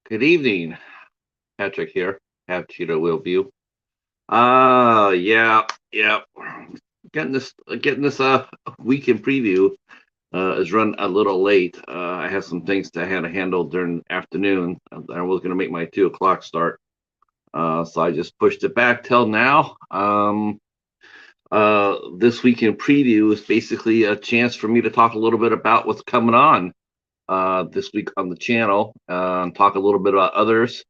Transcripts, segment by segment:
Good evening, Patrick here. Have Cheetah Will View. Yeah. Getting this weekend preview is run a little late. I have some things that I had to handle during the afternoon. I was going to make my 2 o'clock start, so I just pushed it back till now. This weekend preview is basically a chance for me to talk a little bit about what's coming on this week on the channel, and talk a little bit about others.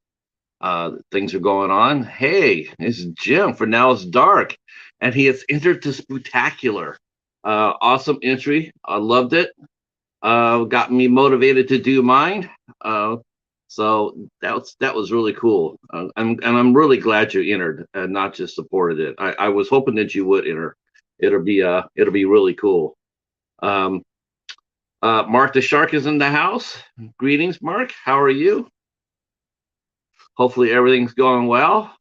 Things are going on. Hey, it's Jim for Now It's Dark, and he has entered the Spooktacular. Awesome entry. I loved it. Got me motivated to do mine. So that was really cool. And I'm really glad you entered and not just supported it. I was hoping that you would enter. It'll be really cool. Um, Mark the Shark is in the house. Greetings, Mark. How are you? Hopefully everything's going well.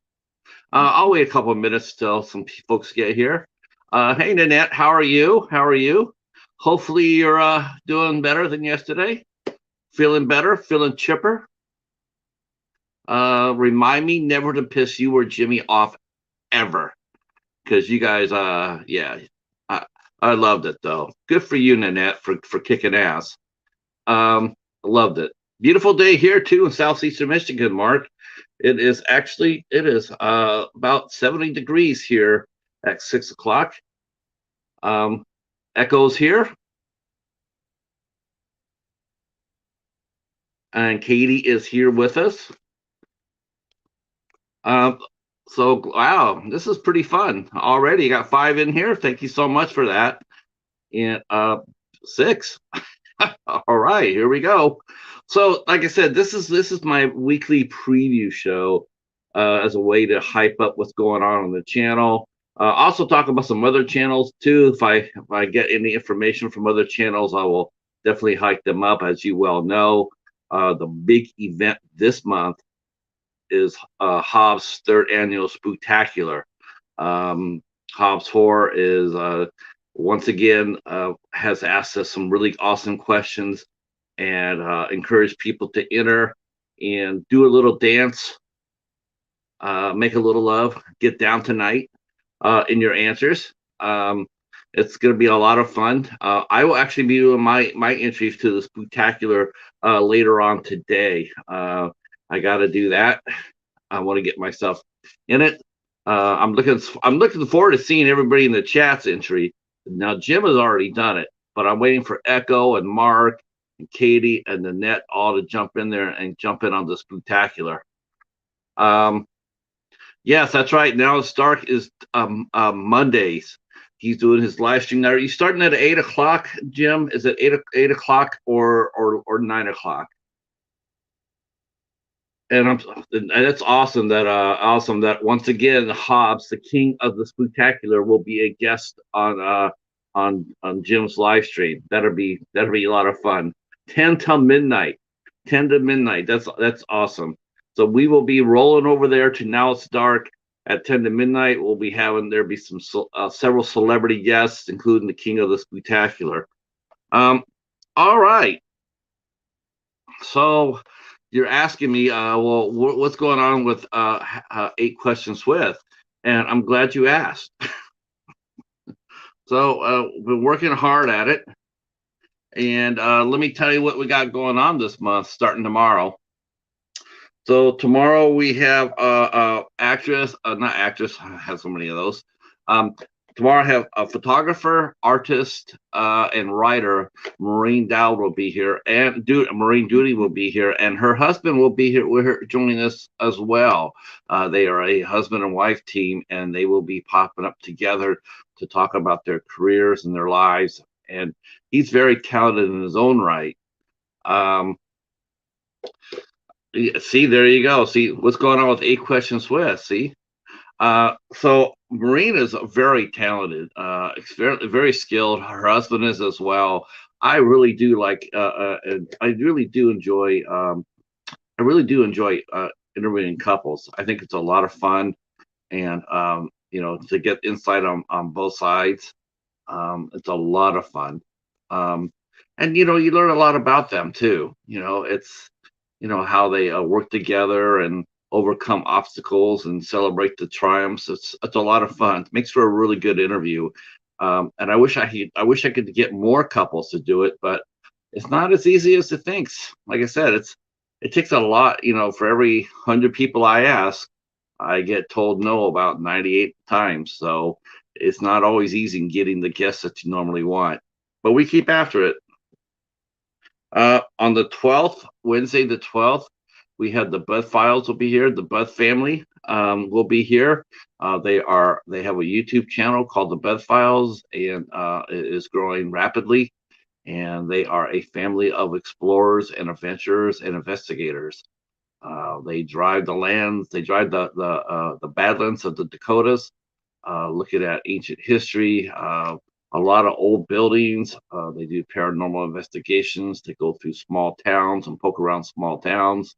I'll wait a couple of minutes till some folks get here. Hey, Nanette, how are you? How are you? Hopefully you're doing better than yesterday. Feeling better? Feeling chipper? Remind me never to piss you or Jimmy off ever, because you guys, yeah, I, I loved it though. Good for you, Nanette, for kicking ass. Loved it. Beautiful day here too in southeastern Michigan, Mark. It is about 70 degrees here at 6 o'clock. Um, Echoes here, and Katie is here with us. Um, so wow, this is pretty fun already. Got 5 in here. Thank you so much for that. And 6. All right, here we go. So, like I said, this is my weekly preview show, as a way to hype up what's going on the channel. Also talk about some other channels too. If I get any information from other channels, I will definitely hype them up. As you well know, the big event this month is Hobbs' third annual Spooktacular. Hobbs Horror is once again has asked us some really awesome questions, and encourage people to enter and do a little dance, make a little love, get down tonight in your answers. It's going to be a lot of fun. I will actually be doing my entries to the Spectacular later on today. I got to do that. I want to get myself in it. I'm looking forward to seeing everybody in the chat's entry. Now Jim has already done it, but I'm waiting for Echo and Mark and Katie and Nanette all to jump in there and jump in on the Spectacular. Yes, that's right. Now Stark is Mondays. He's doing his live stream now. Are you starting at 8 o'clock, Jim? Is it 8 o'clock or 9 o'clock? And that's awesome that once again Hobbs, the king of the Spectacular, will be a guest on Jim's live stream. That'll be a lot of fun. 10 till midnight. 10 to midnight. That's awesome. So we will be rolling over there to Now It's Dark at 10 to midnight. We'll be having there be some several celebrity guests, including the king of the Spectacular. All right. So you're asking me, well, what's going on with 8 Questions With? And I'm glad you asked. So we've been working hard at it. And let me tell you what we got going on this month, starting tomorrow. So tomorrow we have actress, not actress, I have so many of those. Tomorrow I have a photographer, artist, and writer. Maureen Dowd will be here, and Maureen Duty will be here, and her husband will be here with her, joining us as well. They are a husband and wife team, and they will be popping up together to talk about their careers and their lives. And he's very talented in his own right. See, there you go. See what's going on with 8 Questions With. See, so Maureen is very talented, very, very skilled. Her husband is as well. I really do like, and I really do enjoy. I really do enjoy interviewing couples. I think it's a lot of fun, and to get insight on both sides. It's a lot of fun, and you learn a lot about them too. how they work together and overcome obstacles and celebrate the triumphs. It's a lot of fun. It makes for a really good interview. And I wish I could get more couples to do it, but it's not as easy as it thinks. Like I said, it takes a lot. For every 100 people I ask, I get told no about 98 times. So it's not always easy in getting the guests that you normally want. But we keep after it. On the 12th, Wednesday the 12th, we have the Bud Files will be here. The Bud family will be here. They have a YouTube channel called the Bud Files, and it is growing rapidly. And they are a family of explorers and adventurers and investigators. They drive the lands. They drive the Badlands of the Dakotas, looking at ancient history, a lot of old buildings. They do paranormal investigations. They go through small towns and poke around small towns,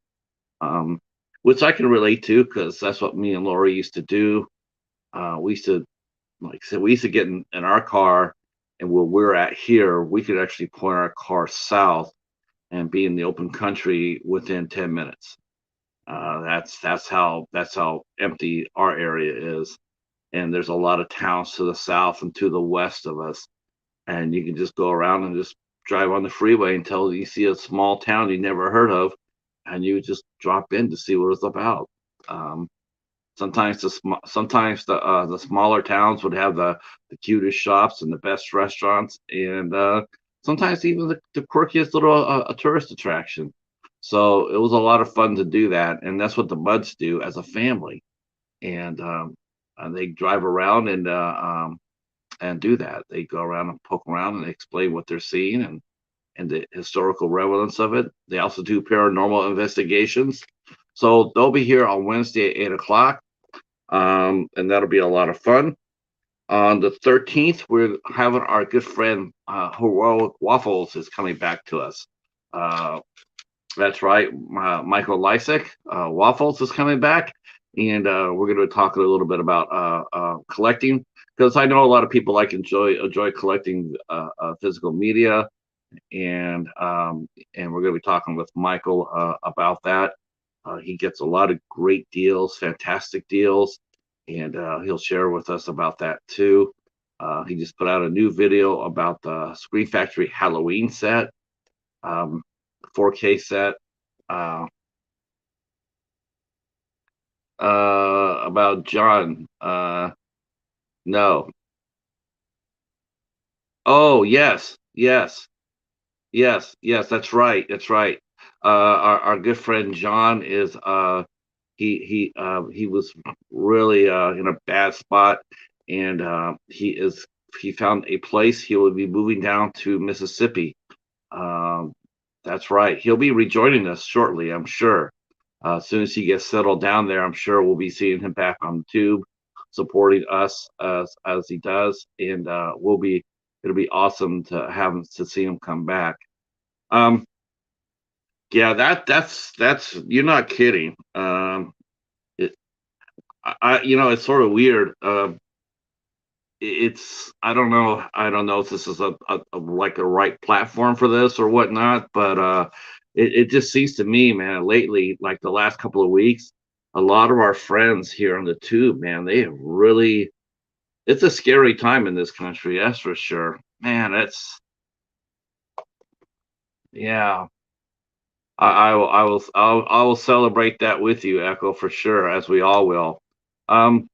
um, which I can relate to because that's what me and Lori used to do. We used to, like I said, we used to get in our car, and where we're at here, we could actually point our car south and be in the open country within 10 minutes. That's how empty our area is, and there's a lot of towns to the south and to the west of us, and you can just go around and just drive on the freeway until you see a small town you never heard of, and you just drop in to see what it's about. Um, sometimes the smaller towns would have the cutest shops and the best restaurants, and sometimes even the quirkiest little a tourist attraction. So it was a lot of fun to do that, and that's what the Buds do as a family. And they drive around and do that. They go around and poke around and explain what they're seeing and the historical relevance of it. They also do paranormal investigations. So they'll be here on Wednesday at 8 o'clock, and that'll be a lot of fun. On the 13th, we're having our good friend Heroic Waffles is coming back to us. That's right, Michael Lysek, Waffles is coming back, and we're going to talk a little bit about collecting, because I know a lot of people enjoy collecting physical media, and we're going to be talking with Michael about that. He gets a lot of great deals, fantastic deals, and he'll share with us about that too. He just put out a new video about the Screen Factory Halloween set, 4K set, about John. No. Oh, yes, yes, yes. That's right. That's right. Our good friend John is he was really in a bad spot, and he found a place. He will be moving down to Mississippi. Um, that's right. He'll be rejoining us shortly, I'm sure. As soon as he gets settled down there, I'm sure we'll be seeing him back on the tube, supporting us as he does, and it'll be awesome to see him come back. Um, yeah, that's you're not kidding. It, it's sort of weird. It's I don't know if this is a like a right platform for this or whatnot, but it just seems to me, man, lately, like the last couple of weeks, a lot of our friends here on the tube, man, they have really, it's a scary time in this country, that's for sure, man. Yeah, I will celebrate that with you, Echo, for sure, as we all will. um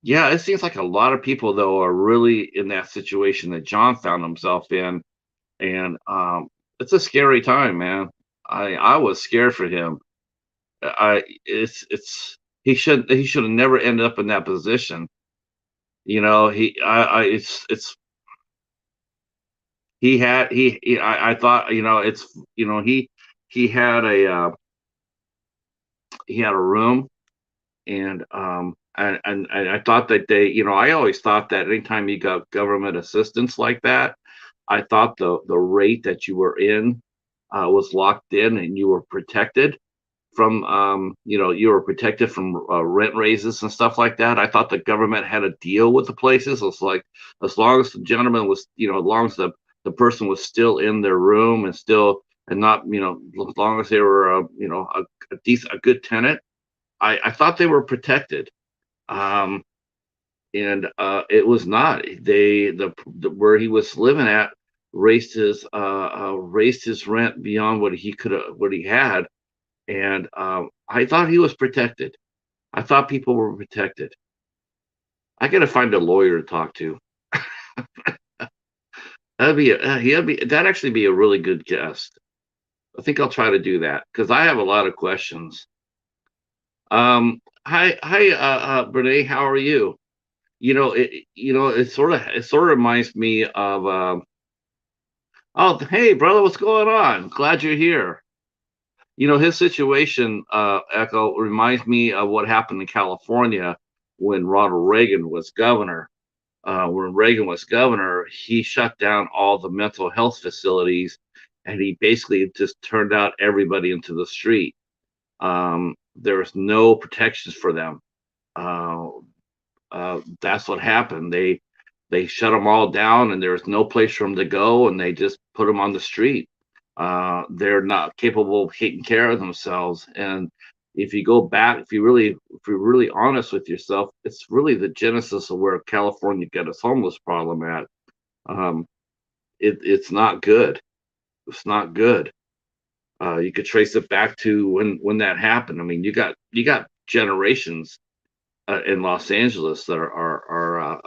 Yeah, it seems like a lot of people though are really in that situation that John found himself in, and it's a scary time, man. I was scared for him. I it's he should have never ended up in that position. He I it's he had I thought, it's he had a room, and I thought that I always thought that anytime you got government assistance like that, I thought the rate that you were in was locked in, and you were protected from rent raises and stuff like that. I thought the government had a deal with the places. It's like, as long as the gentleman was, as long as the person was still in their room and still and not, as long as they were, a good tenant, I thought they were protected. Um, and it was not. The where he was living at raised his rent beyond what he had, and I thought he was protected. I thought people were protected. I got to find a lawyer to talk to. That'd actually be a really good guest. I think I'll try to do that because I have a lot of questions. Hi, Brene, how are you? It sort of reminds me of, oh, hey, brother, what's going on? Glad you're here. His situation, Echo, reminds me of what happened in California when Ronald Reagan was governor. When Reagan was governor, he shut down all the mental health facilities, and he basically just turned out everybody into the street. There was no protections for them. Uh, that's what happened. They shut them all down, and there was no place for them to go, and they just put them on the street. They're not capable of taking care of themselves. And if you go back, if you're really honest with yourself, it's really the genesis of where California got its homeless problem at. Um, it's not good. It's not good. You could trace it back to when that happened. I mean, you got generations in Los Angeles that are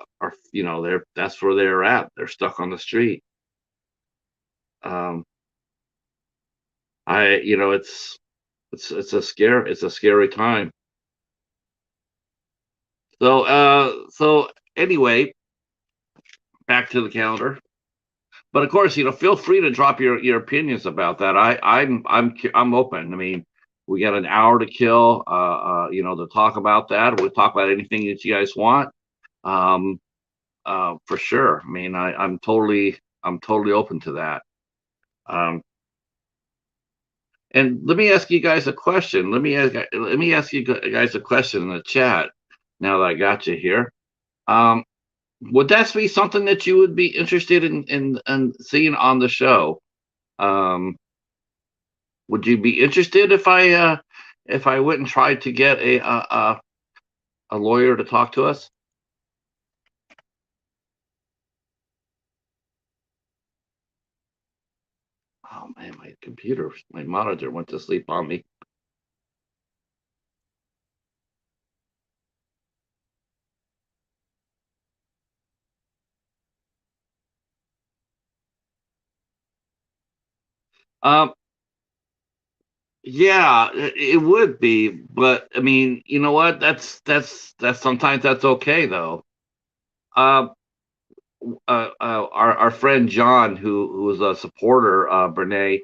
they're that's where they're at. They're stuck on the street. Um, I you know it's a scary time. So anyway, back to the calendar. But of course, feel free to drop your opinions about that. I'm open. I mean, we got an hour to kill, to talk about that. We'll talk about anything that you guys want, um, for sure. I mean, I'm totally open to that. Um, and let me ask you guys a question. Let me ask you guys a question in the chat. Now that I got you here, um, would that be something that you would be interested in seeing on the show? Um, would you be interested if I went and tried to get a lawyer to talk to us? Oh man, my monitor went to sleep on me. Um, yeah, it would be, but I mean, you know what? That's sometimes that's okay though. Uh, our friend John, who was a supporter, Brene,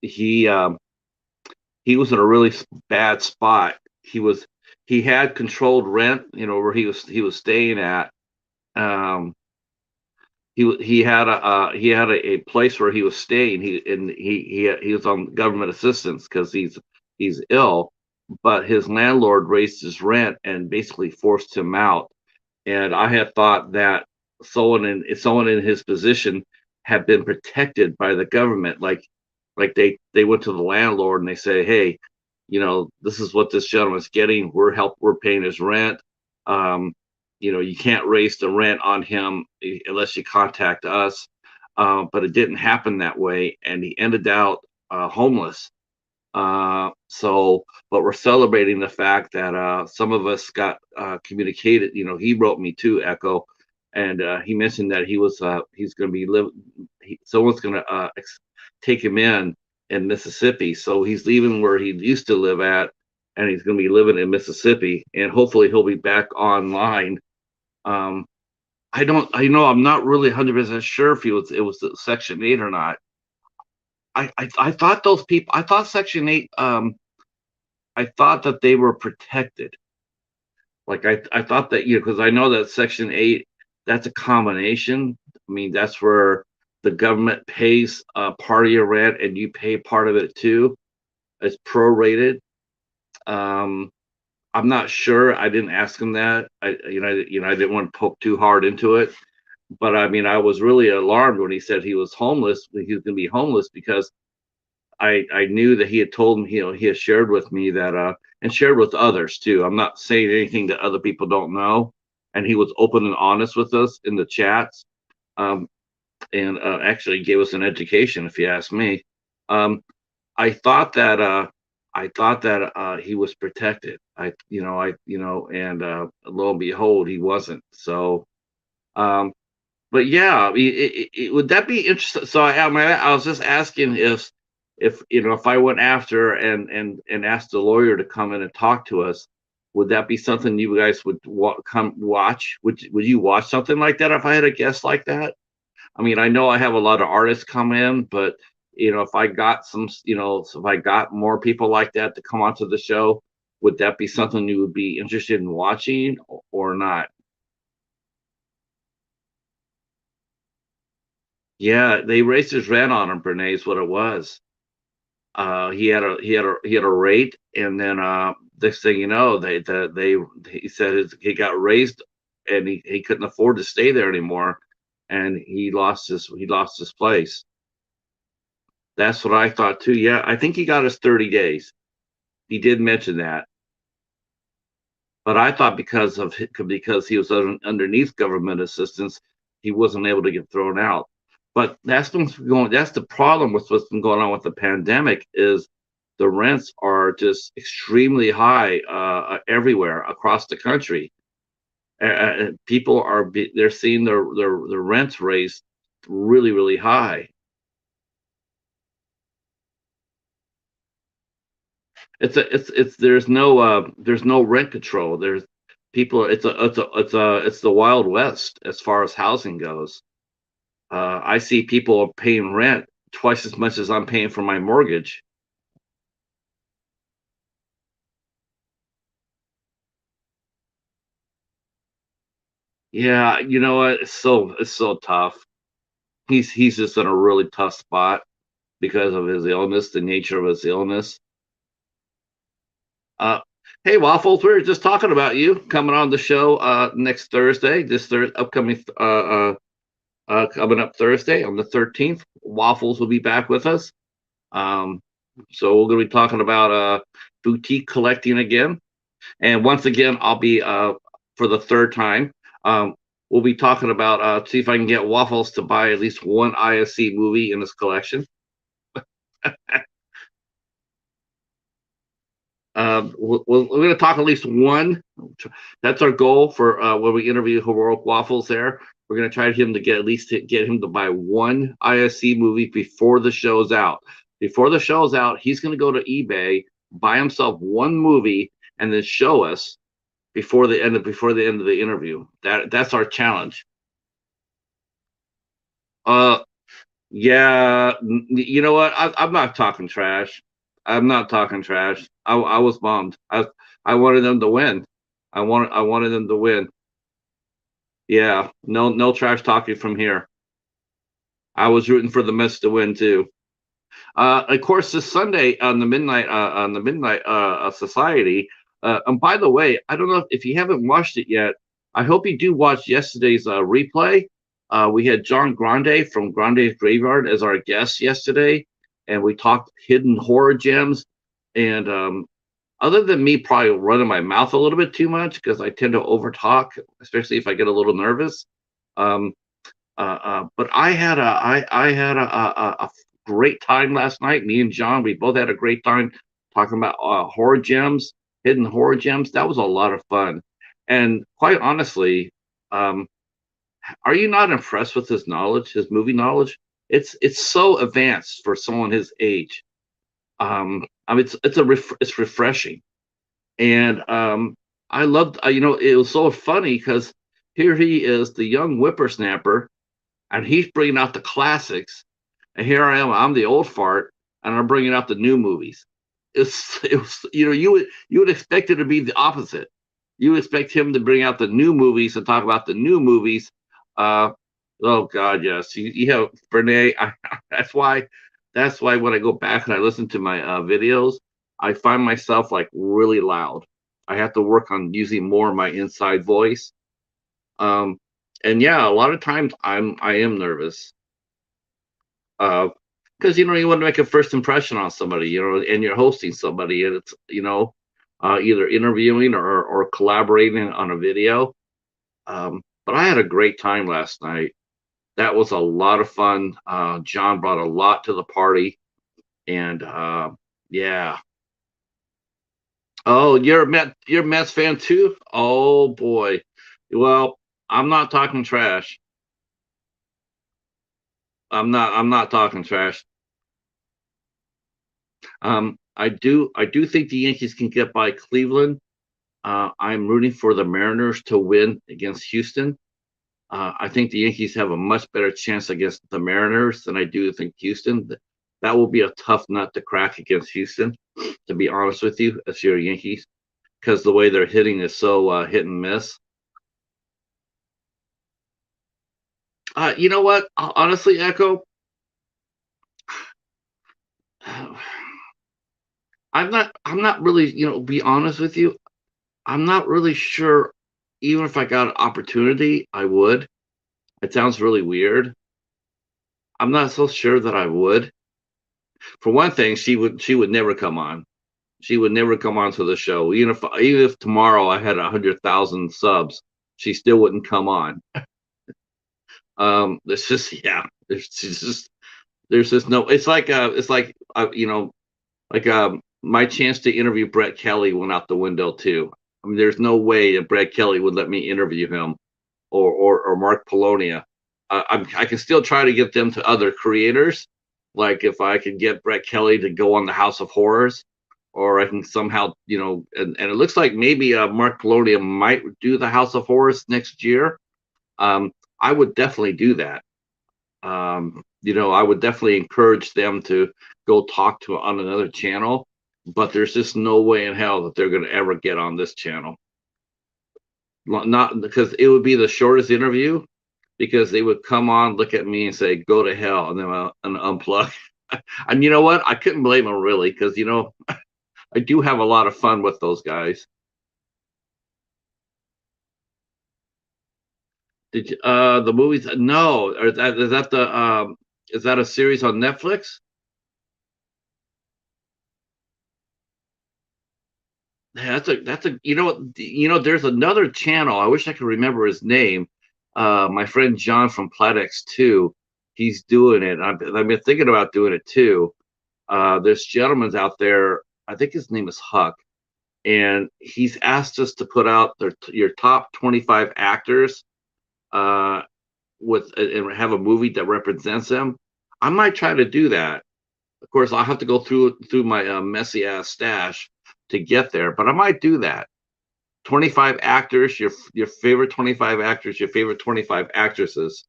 he was in a really bad spot. He had controlled rent, where he was staying at. Um, he had a place where he was staying. He was on government assistance because he's ill, but his landlord raised his rent and basically forced him out. And I had thought that someone in his position had been protected by the government, like they went to the landlord and they say, hey, this is what this gentleman's getting. We're paying his rent. Um, you can't raise the rent on him unless you contact us. But it didn't happen that way, and he ended out homeless. But we're celebrating the fact that some of us got communicated. He wrote me too, Echo, and he mentioned that he's going to be someone's going to take him in Mississippi. So he's leaving where he used to live at, and he's going to be living in Mississippi, and hopefully he'll be back online. Um, I'm not really 100% sure if it was the Section 8 or not. I thought those people. I thought Section 8. I thought that they were protected. Like I thought that, because I know that Section 8, that's a combination. I mean, that's where the government pays part of your rent and you pay part of it too. It's prorated. Um, I'm not sure. I didn't ask him that. I didn't want to poke too hard into it. But I mean, I was really alarmed when he said he was homeless. He was going to be homeless because I knew that he had told me, he had shared with me that, and shared with others too. I'm not saying anything that other people don't know. And he was open and honest with us in the chats, um, and actually gave us an education, if you ask me. Um, I thought that he was protected. And lo and behold, he wasn't. So, um, but yeah, would that be interesting? So I was just asking if I went after and asked the lawyer to come in and talk to us, would that be something you guys would come watch? Would you watch something like that if I had a guest like that? I mean, I know I have a lot of artists come in, but if I got if I got more people like that to come onto the show, would that be something you would be interested in watching or not? Yeah, they raised his rent on him, Bernays, is what it was. He had a rate, and then next thing you know, they he said he got raised, and he couldn't afford to stay there anymore, and he lost his place. That's what I thought too. Yeah, I think he got his 30 days. He did mention that, but I thought because he was underneath government assistance, he wasn't able to get thrown out. But That's the problem with what's been going on with the pandemic is the rents are just extremely high everywhere across the country. People they're seeing their rents raised really really high. It's there's no rent control. There's people. It's the Wild West as far as housing goes. I see people paying rent twice as much as I'm paying for my mortgage. Yeah, you know what? It's so tough. He's just in a really tough spot because of his illness, the nature of his illness. Uh, hey, Waffles, we were just talking about you coming on the show next Thursday. This upcoming coming up Thursday on the 13th. Waffles will be back with us. Um, so we're going to be talking about boutique collecting again. And once again, I'll be for the third time. We'll be talking about see if I can get Waffles to buy at least one ISC movie in his collection. We're going to talk at least one. That's our goal for when we interview Heroic Waffles. There, we're going to try him to get him to buy one ISC movie before the show's out. Before the show's out, he's going to go to eBay, buy himself one movie, and then show us before the end of the interview. That's our challenge. Uh, yeah, you know what? I'm not talking trash. I'm not talking trash. I was bummed. I wanted them to win. I wanted them to win. Yeah, no trash talking from here. I was rooting for the Mets to win too. Of course, this Sunday on the Midnight Society. And by the way, I don't know if you haven't watched it yet. I hope you do watch yesterday's replay. We had John Grande from Grande's Graveyard as our guest yesterday, and we talked hidden horror gems. And other than me probably running my mouth a little bit too much because I tend to overtalk, especially if I get a little nervous. Um, but I had a great time last night. Me and John, we both had a great time talking about horror gems, hidden horror gems. That was a lot of fun. And quite honestly, um, are you not impressed with his knowledge, his movie knowledge? It's so advanced for someone his age. I mean, it's refreshing, and I loved. It was so funny because here he is, the young whippersnapper, and he's bringing out the classics, and here I am, I'm the old fart, and I'm bringing out the new movies. It was you would expect it to be the opposite. You would expect him to bring out the new movies and talk about the new movies. Uh, oh God, yes, you have Bernay. That's why when I go back and I listen to my videos, I find myself like really loud. I have to work on using more of my inside voice. And yeah, a lot of times I am nervous. because you want to make a first impression on somebody, and you're hosting somebody, and it's either interviewing or collaborating on a video. But I had a great time last night. That was a lot of fun. John brought a lot to the party, and yeah. Oh, you're a Mets fan too? Oh boy. Well, I'm not talking trash. I'm not talking trash. I do think the Yankees can get by Cleveland. I'm rooting for the Mariners to win against Houston. I think the Yankees have a much better chance against the Mariners than I do think Houston. That will be a tough nut to crack against Houston, to be honest with you, as your Yankees, because the way they're hitting is so hit and miss. You know what? Honestly, Echo, I'm not really, be honest with you. I'm not really sure. Even if I got an opportunity, I would. It sounds really weird. I'm not so sure that I would. For one thing, she would never come on. She would never come onto the show. Even if tomorrow I had 100,000 subs, she still wouldn't come on. There's just yeah. There's just no. It's like my chance to interview Brett Kelly went out the window too. I mean, there's no way that Brett Kelly would let me interview him or Mark Polonia. I can still try to get them to other creators. Like if I could get Brett Kelly to go on the House of Horrors, or I can somehow, and it looks like maybe Mark Polonia might do the House of Horrors next year. Um, I would definitely do that. I would definitely encourage them to go talk to on another channel, but there's just no way in hell that they're going to ever get on this channel. Not because it would be the shortest interview, because they would come on, look at me, and say, "Go to hell," and then unplug. And you know what? I couldn't blame them really, because I do have a lot of fun with those guys. Did you, the movies? No, or is that a series on Netflix? Yeah, that's a there's another channel. I wish I could remember his name. My friend John from Platex 2, he's doing it. I've been thinking about doing it too. This gentleman's out there. I think his name is Huck, and he's asked us to put out your top 25 actors and have a movie that represents them. I might try to do that. Of course, I'll have to go through my messy ass stash to get there, but I might do that. 25 actors, your favorite 25 actors, your favorite 25 actresses.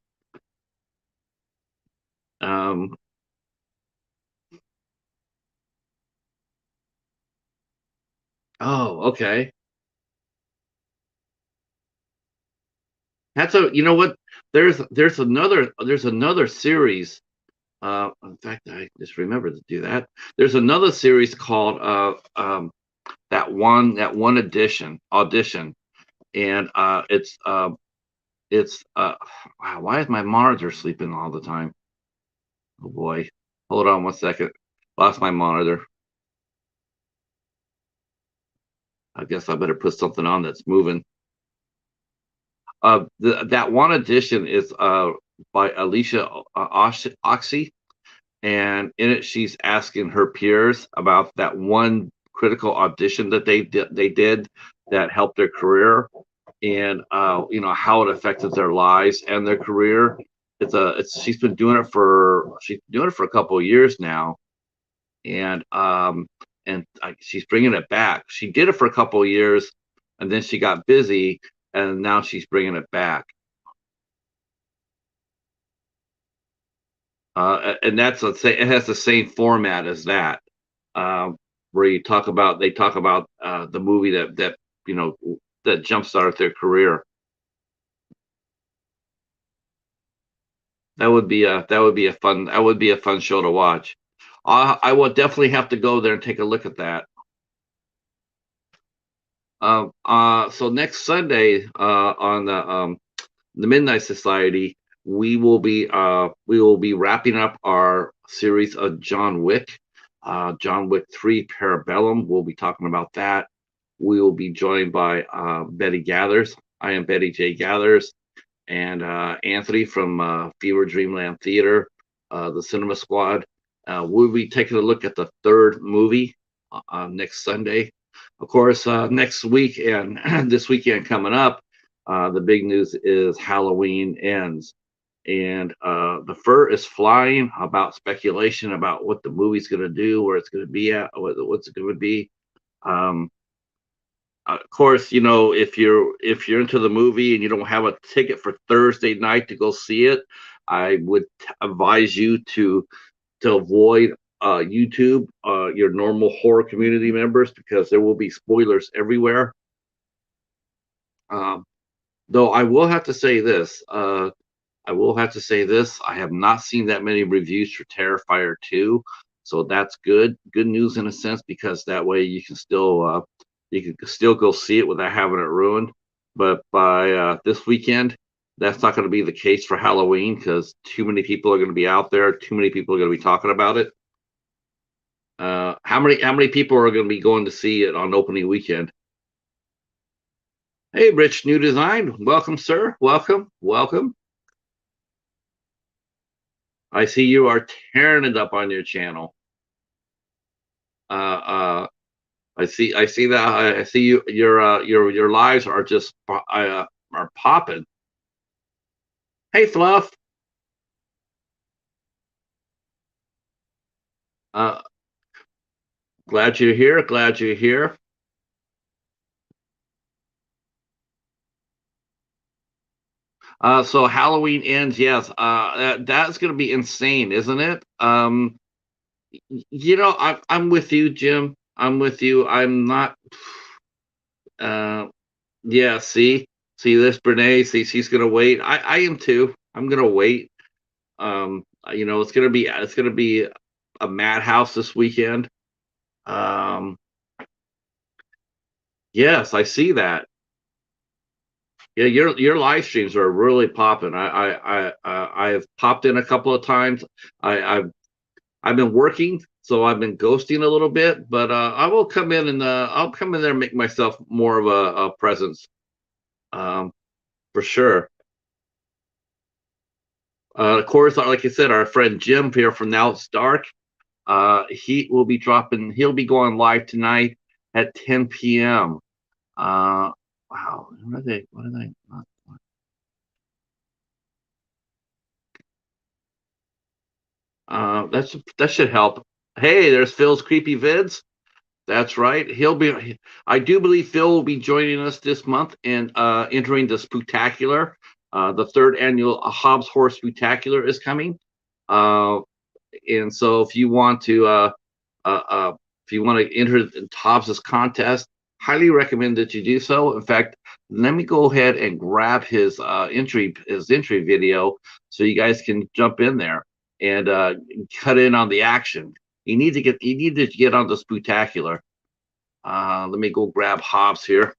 Um, oh, okay. That's a you know what? There's another series. In fact, I just remembered to do that. There's another series called that one audition, and it's wow, why is my monitor sleeping all the time? Oh boy, hold on 1 second. Lost my monitor. I guess I better put something on that's moving. That one edition is by Alicia Oxy, and in it she's asking her peers about that one critical audition that they did that helped their career, and how it affected their lives and their career. She's been doing it for a couple of years now, and she's bringing it back. She did it for a couple of years, and then she got busy, and now she's bringing it back. And that's, let's say, it has the same format as that, where they talk about the movie you know that jump started their career. That would be a fun show to watch. I will definitely have to go there and take a look at that. So next Sunday, on the Midnight Society, we will be wrapping up our series of John Wick. John Wick 3 Parabellum. We'll be talking about that. We will be joined by Betty Gathers. I am Betty J. Gathers, and Anthony from Fever Dreamland Theater, the Cinema Squad. We'll be taking a look at the third movie next Sunday. Of course, next week and this weekend coming up, the big news is Halloween ends. And the fur is flying about speculation about what the movie's going to do, where it's going to be at, what's it going to be. Um, of course, you know, if you're into the movie and you don't have a ticket for Thursday night to go see it, I would advise you to avoid YouTube, your normal horror community members, because there will be spoilers everywhere. Um, though I will have to say this. I will have to say this. I have not seen that many reviews for Terrifier 2. So that's good. Good news in a sense, because that way you can still go see it without having it ruined. But by this weekend, that's not going to be the case for Halloween, because too many people are going to be out there. Too many people are going to be talking about it. How many people are going to be going to see it on opening weekend? Hey, Rich New Design, welcome, sir. Welcome, welcome. I see you are tearing it up on your channel. I see that. I see your lives are just are popping. Hey, Fluff. Uh, glad you're here. Glad you're here. So Halloween ends. Yes. That's going to be insane, isn't it? You know, I'm with you, Jim. I'm with you. I'm not. Uh, yeah. See this, Brene. See, she's gonna wait. I am too. I'm gonna wait. You know, it's gonna be a madhouse this weekend. Um, yes, I see that. Yeah, your live streams are really popping. I've popped in a couple of times. I've been working, so I've been ghosting a little bit, but I will come in and I'll come in there and make myself more of a presence, um, for sure. Of course, like I said, our friend Jim here from Now It's Dark, he will be dropping. He'll be going live tonight at 10 p.m. Wow, what are they? What are they? That should help. Hey, there's Phil's creepy vids. That's right. He'll be. I do believe Phil will be joining us this month and entering the Spooktacular. The third annual Hobbs Horror Spooktacular is coming. Uh, and so uh, uh, if you want to enter Hobbs's contest, highly recommend that you do so. In fact, let me go ahead and grab his entry video so you guys can jump in there and cut in on the action. You need to get on the Spooktacular. Let me go grab Hobbs here.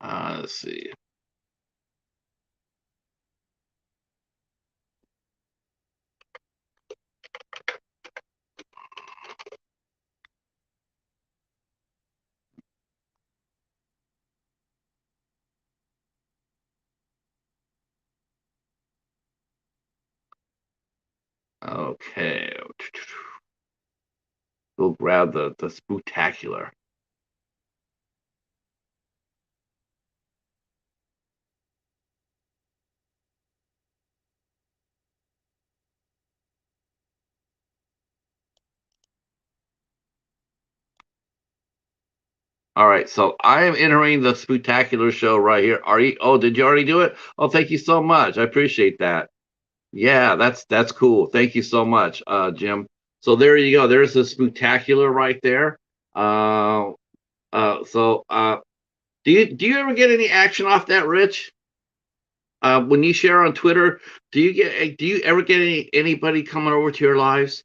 Let's see. Okay. Go grab the Spooktacular. All right, so I am entering the Spooktacular show right here. Are you? Oh, did you already do it? Oh, thank you so much. I appreciate that. Yeah, that's cool. Thank you so much, Jim. So there you go. There's the Spooktacular right there. Uh, so do you ever get any action off that, Rich? When you share on Twitter, do you ever get anybody coming over to your lives?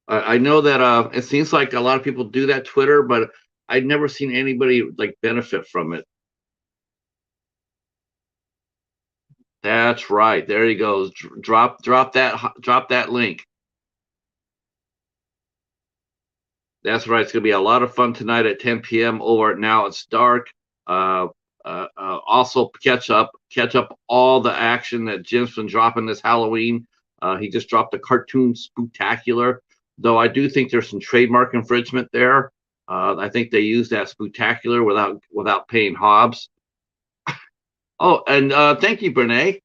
I know that it seems like a lot of people do that Twitter, but I've never seen anybody like benefit from it. That's right. There he goes. Drop that link. That's right. It's going to be a lot of fun tonight at 10 p.m. over at Now It's Dark. Uh, also catch up all the action that Jim's been dropping this Halloween. He just dropped a cartoon Spooktacular, though I do think there's some trademark infringement there. I think they used that Spooktacular without paying Hobbs. Oh, and thank you, Brene.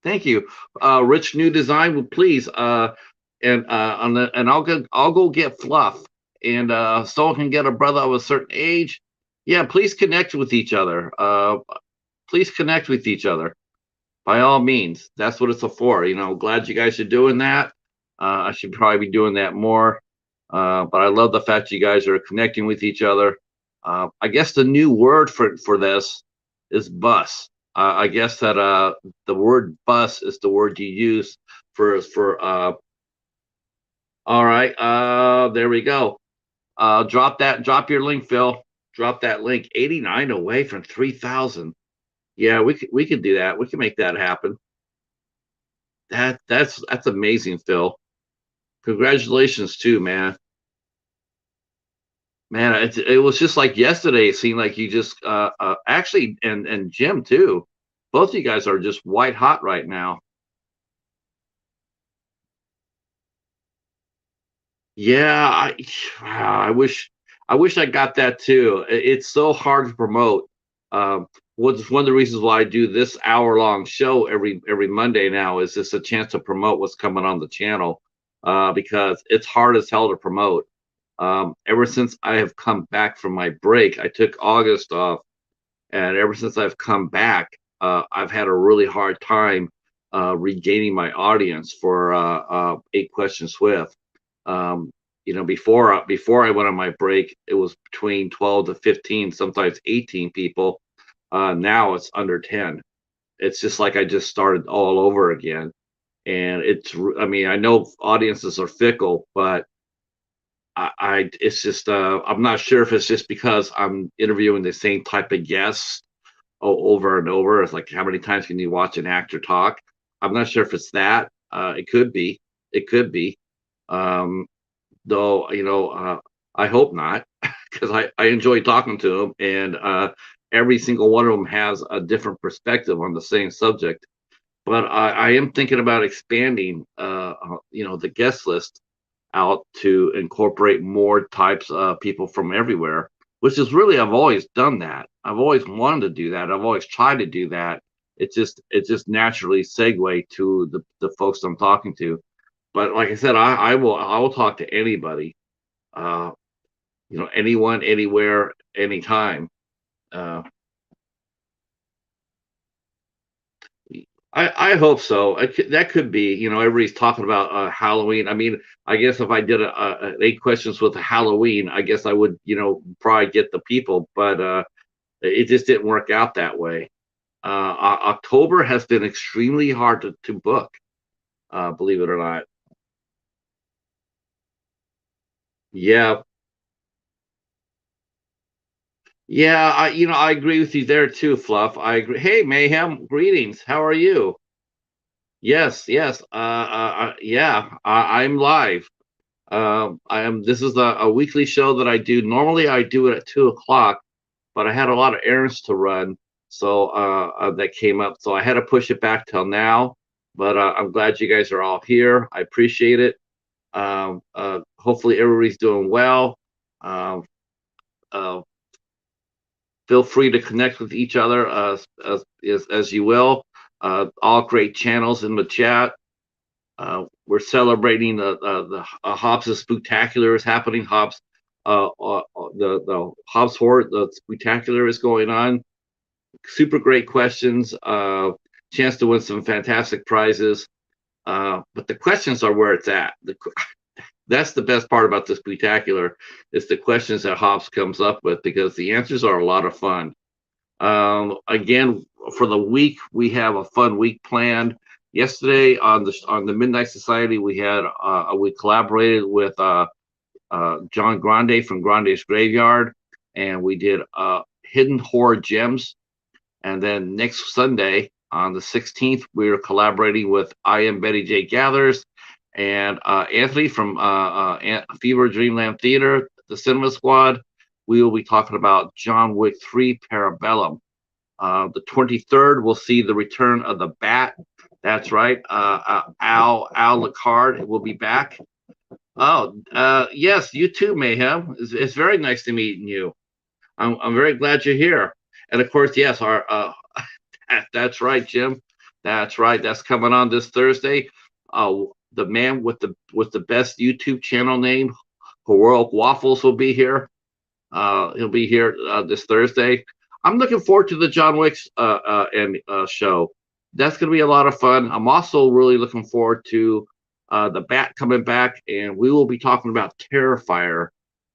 Thank you. Rich new design, please. And I'll go get Fluff, and so can get a brother of a certain age. Yeah, please connect with each other. Please connect with each other by all means. That's what it's for. Glad you guys are doing that. I should probably be doing that more. But I love the fact you guys are connecting with each other. I guess the new word for this is bus. I guess that the word bus is the word you use for all right. There we go. Drop your link, Phil. Drop that link. 89 away from 3,000. Yeah, we could do that. We can make that happen. That's amazing, Phil. Congratulations too, man. Man, it was just like yesterday. It seemed like you just actually and Jim too. Both of you guys are just white hot right now. Yeah, I wish I got that too. It's so hard to promote. What's one of the reasons why I do this hour-long show every Monday now is just a chance to promote what's coming on the channel, because it's hard as hell to promote. Ever since I have come back from my break, I took August off, and ever since I've come back, I've had a really hard time regaining my audience for Eight Questions With. Before I went on my break, it was between 12 to 15, sometimes 18 people. Now it's under 10. It's just like I just started all over again. And I mean, I know audiences are fickle, but it's just, I'm not sure if it's just because I'm interviewing the same type of guests over and over. It's like, how many times can you watch an actor talk? I'm not sure if it's that. It could be. It could be. Though, I hope not, because I enjoy talking to them, and every single one of them has a different perspective on the same subject. But I am thinking about expanding, the guest list out to incorporate more types of people from everywhere, which is really, I've always done that. I've always wanted to do that. I've always tried to do that. It just naturally segue to the folks I'm talking to. But like I said, I will talk to anybody, uh, anyone, anywhere, anytime. Uh, I hope so. That could be. Everybody's talking about Halloween. I mean, I guess if I did an Eight Questions with a Halloween, I guess I would, probably get the people, but it just didn't work out that way. October has been extremely hard to book, believe it or not. Yeah, yeah, I agree with you there too, Fluff. I agree. Hey, Mayhem, greetings. How are you? Yes, yes. Yeah, I'm live. I am. This is a weekly show that I do. Normally, I do it at 2 o'clock, but I had a lot of errands to run, so that came up. So I had to push it back till now. But I'm glad you guys are all here. I appreciate it. Hopefully, everybody's doing well. Um, uh, Feel free to connect with each other as you will. All great channels in the chat. We're celebrating the Hobbs' Spooktacular is happening. The Hobbs Horde, the Spooktacular is going on. Super great questions. Chance to win some fantastic prizes. But the questions are where it's at. That's the best part about the Spooktacular is the questions that Hobbs comes up with, because the answers are a lot of fun. Again, for the week, we have a fun week planned. Yesterday on the Midnight Society, we collaborated with John Grande from Grande's Graveyard, and we did hidden horror gems. And then next Sunday, On the 16th, we're collaborating with I Am Betty J. Gathers and Anthony from Fever Dreamland Theater, the Cinema Squad. We will be talking about John Wick 3 Parabellum. The 23rd, we'll see the return of the Bat. That's right. Al Licard will be back. Oh, yes, you too, Mayhem. It's very nice to meet you. I'm very glad you're here. And of course, yes, our that's right, Jim. That's right. That's coming on this Thursday. The man with the best YouTube channel name, Heroic Waffles, will be here. He'll be here this Thursday. I'm looking forward to the John Wick's show. That's going to be a lot of fun. I'm also really looking forward to the Bat coming back, and we will be talking about Terrifier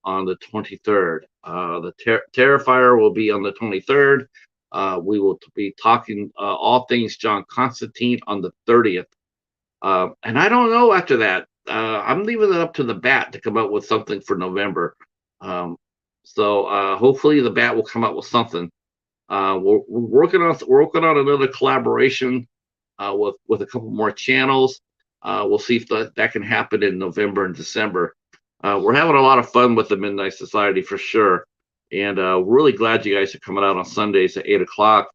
on the 23rd. The Terrifier will be on the 23rd. We will be talking all things John Constantine on the 30th. And I don't know after that. I'm leaving it up to the Bat to come up with something for November. So hopefully the Bat will come up with something. We're working on another collaboration with a couple more channels. We'll see if that can happen in November and December. We're having a lot of fun with the Midnight Society for sure, and really glad you guys are coming out on Sundays at 8 o'clock.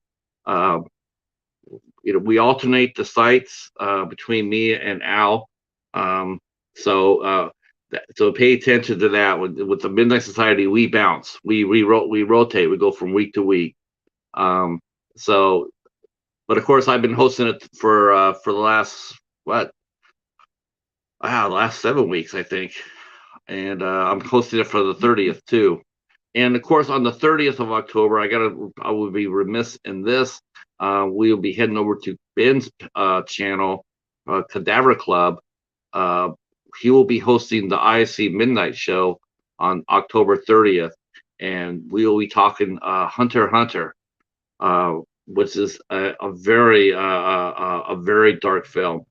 We alternate the sites between me and Al, so pay attention to that. With the Midnight Society, we bounce, we rotate, we go from week to week. But of course, I've been hosting it for the last last 7 weeks, I think, and I'm hosting it for the 30th too. And of course, on the 30th of October, I will be remiss in this. We will be heading over to Ben's channel, Cadaver Club. He will be hosting the ISC Midnight Show on October 30th, and we will be talking Hunter x Hunter, which is a very dark film,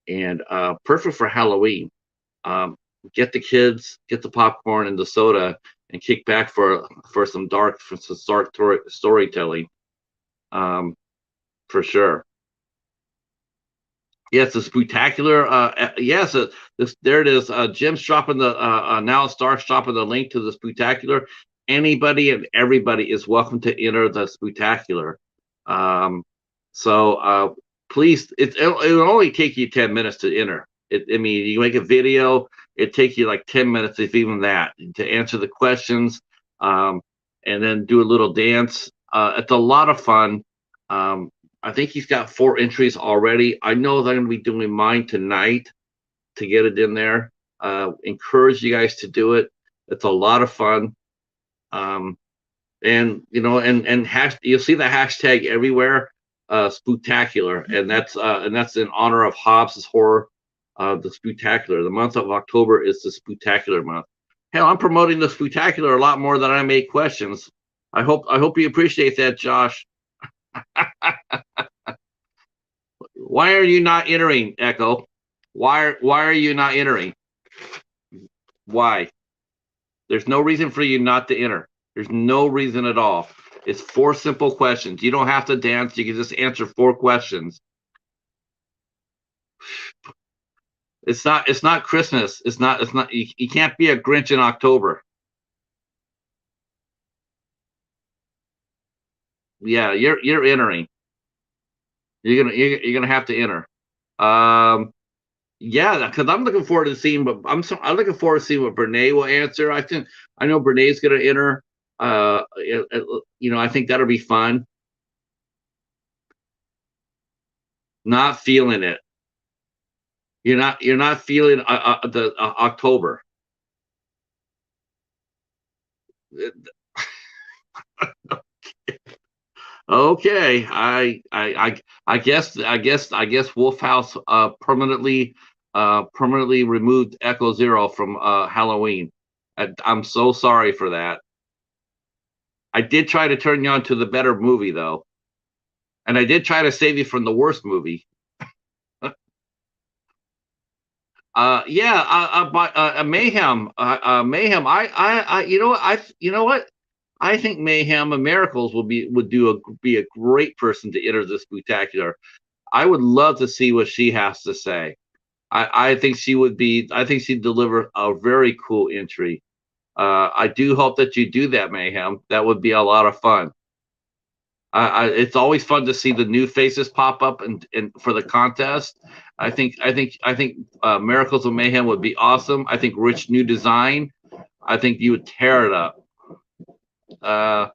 and perfect for Halloween. Get the kids, get the popcorn and the soda, and kick back for some dark storytelling, for sure. Yes, the Spooktacular. Yes, there it is. Jim's dropping now starts dropping the link to the Spooktacular. Anybody and everybody is welcome to enter the Spooktacular. So please, it'll only take you 10 minutes to enter. You make a video. It takes you like 10 minutes, if even that, to answer the questions, and then do a little dance. It's a lot of fun. I think he's got 4 entries already. I know that I'm going to be doing mine tonight to get it in there. Encourage you guys to do it. It's a lot of fun. And you'll see the hashtag everywhere, Spooktacular, and that's in honor of Hobbs' horror. The Spooktacular. The month of October is the Spooktacular month. Hell, I'm promoting the Spooktacular a lot more than I make questions. I hope you appreciate that, Josh. Why are you not entering, Echo? Why are you not entering? Why? There's no reason for you not to enter. There's no reason at all. It's 4 simple questions. You don't have to dance. You can just answer 4 questions. It's not Christmas. It's not. You can't be a Grinch in October. Yeah, you're entering. You're gonna have to enter. Yeah, because I'm looking forward to seeing. But I'm looking forward to seeing what Brene will answer. I know Brene's gonna enter. I think that'll be fun. Not feeling it. You're not feeling the October. Okay, I guess Wolfhouse permanently removed Echo Zero from Halloween. I'm so sorry for that. I did try to turn you on to the better movie though, and I did try to save you from the worst movie. Mayhem. Mayhem. You know what? I think Mayhem and Miracles be a great person to enter this spectacular. I would love to see what she has to say. I think she would be. I think she'd deliver a very cool entry. I do hope that you do that, Mayhem. That would be a lot of fun. It's always fun to see the new faces pop up and for the contest. I think Miracles of Mayhem would be awesome. I think Rich New Design. I think you would tear it up. Uh,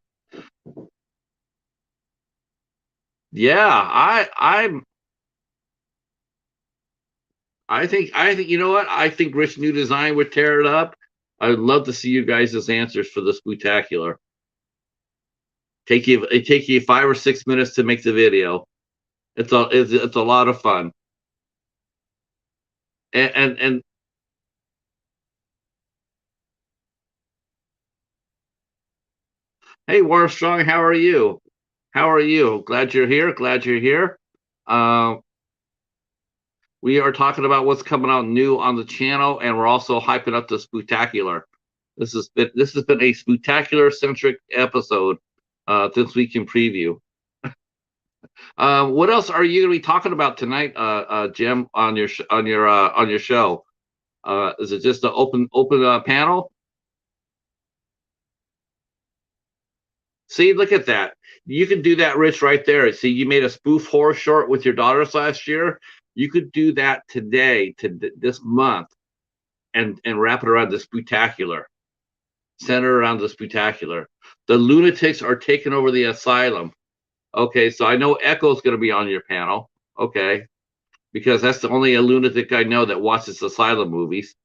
yeah, I think you know what? I think Rich New Design would tear it up. I would love to see you guys' answers for the Spooktacular. It take you 5 or 6 minutes to make the video. It's a lot of fun. And hey, Warstrong, how are you? How are you? Glad you're here. Glad you're here. Uh, we are talking about what's coming out new on the channel, and we're also hyping up the Spooktacular. This has been a Spooktacular centric episode this week in preview. What else are you going to be talking about tonight, Jim, on your show? Is it just an open panel? See, look at that. You can do that, Rich, right there. See, you made a spoof horror short with your daughters last year. You could do that today, this month, and wrap it around the Spooktacular. Center around the Spooktacular. The lunatics are taking over the asylum. Okay, so I know Echo's going to be on your panel. Okay, because that's the only lunatic I know that watches asylum movies.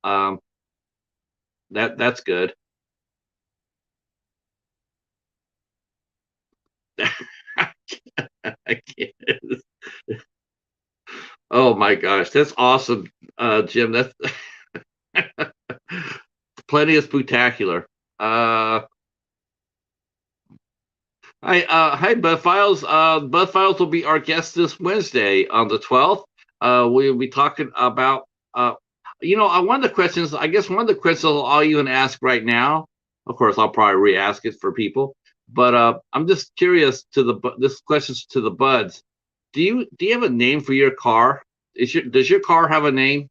Um, that's good. I can't. Oh my gosh, that's awesome, Jim. That's plenty of spectacular. Uh, hi, Bud Files. Bud Files will be our guest this Wednesday on the 12th. We'll be talking about, one of the questions. I guess one of the questions I'll even ask right now. Of course, I'll probably re-ask it for people. But I'm just curious this question's to the buds. Do you have a name for your car? Does your car have a name?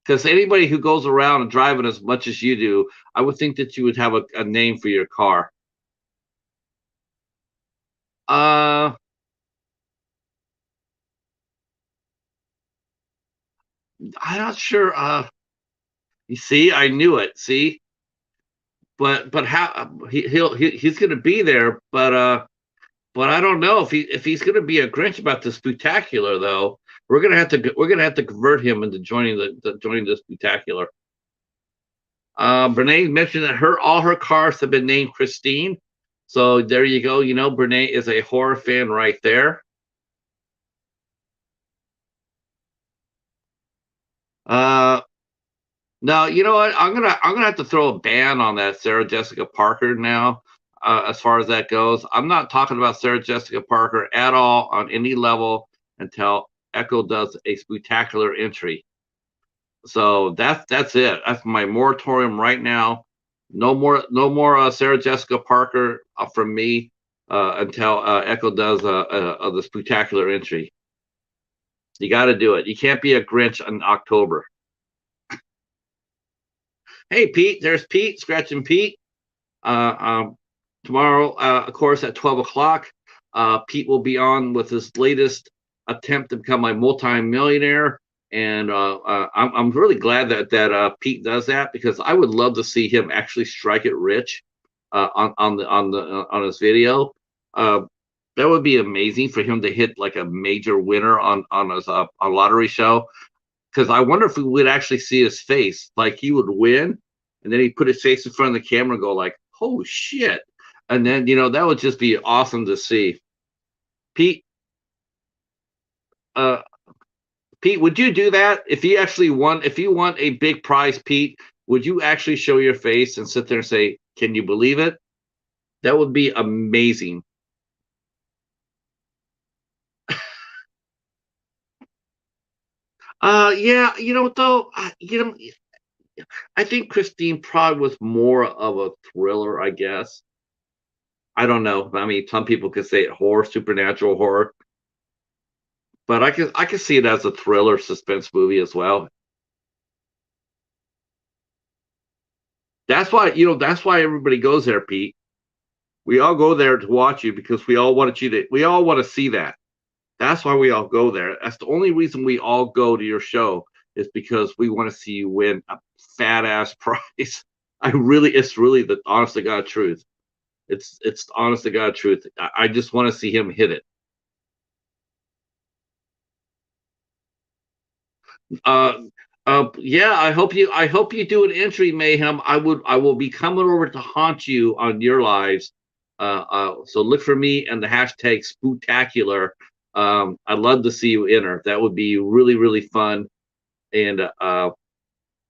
Because anybody who goes around and driving as much as you do, I would think that you would have a name for your car. Uh, I'm not sure. You see, I knew it. See, but how he's going to be there, but I don't know if he's going to be a Grinch about the spectacular though. We're gonna have to convert him into joining the spectacular. Brene mentioned that all her cars have been named Christine. So there you go. Brene is a horror fan right there. Uh, Now you know what? I'm gonna have to throw a ban on that Sarah Jessica Parker now. As far as that goes, I'm not talking about Sarah Jessica Parker at all on any level until Echo does a spectacular entry. So that's it. That's my moratorium right now. No more Sarah Jessica Parker from me until Echo does the spectacular entry. You got to do it. You can't be a Grinch in October. Hey, Pete, there's Pete, Scratching Pete. Tomorrow, of course, at 12 o'clock, Pete will be on with his latest attempt to become a multi-millionaire. And I'm really glad that Pete does that because I would love to see him actually strike it rich on his video. Uh, that would be amazing for him to hit like a major winner on his a lottery show because I wonder if we would actually see his face, like he would win, and then he put his face in front of the camera and go like, "Oh shit!" And then that would just be awesome to see. Pete, uh, Pete, would you do that if you actually won? If you won a big prize, Pete, would you actually show your face and sit there and say, "Can you believe it?" That would be amazing. Yeah, you know what though, I think Christine probably was more of a thriller, I guess. I don't know. I mean, some people could say horror, supernatural horror, but I can see it as a thriller suspense movie as well. That's why that's why everybody goes there, Pete. We all go there to watch you because we all want to see that. That's why we all go there. That's the only reason we all go to your show is because we want to see you win a fat ass prize. It's really the honest to God truth. It's honest to God truth. I just want to see him hit it. Uh, yeah, I hope you do an entry, Mayhem. I will be coming over to haunt you on your lives. So look for me and the hashtag Spooktacular. I'd love to see you enter. That would be really really fun. And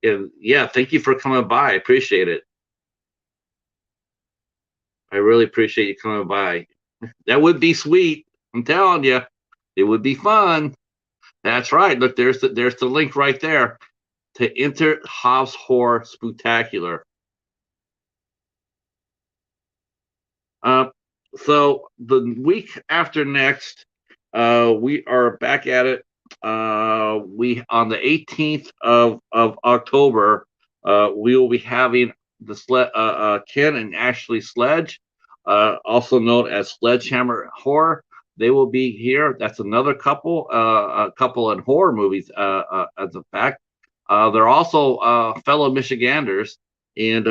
yeah, thank you for coming by. I appreciate it. I really appreciate you coming by. That would be sweet. I'm telling you, it would be fun. That's right. Look, there's the link right there to enter Hobbs Horror Spooktacular. Uh, so the week after next, we are back at it. We on the 18th of October, we will be having Ken and Ashley Sledge, also known as Sledgehammer Horror. They will be here. That's another couple, a couple in horror movies, as a fact. They're also fellow Michiganders, and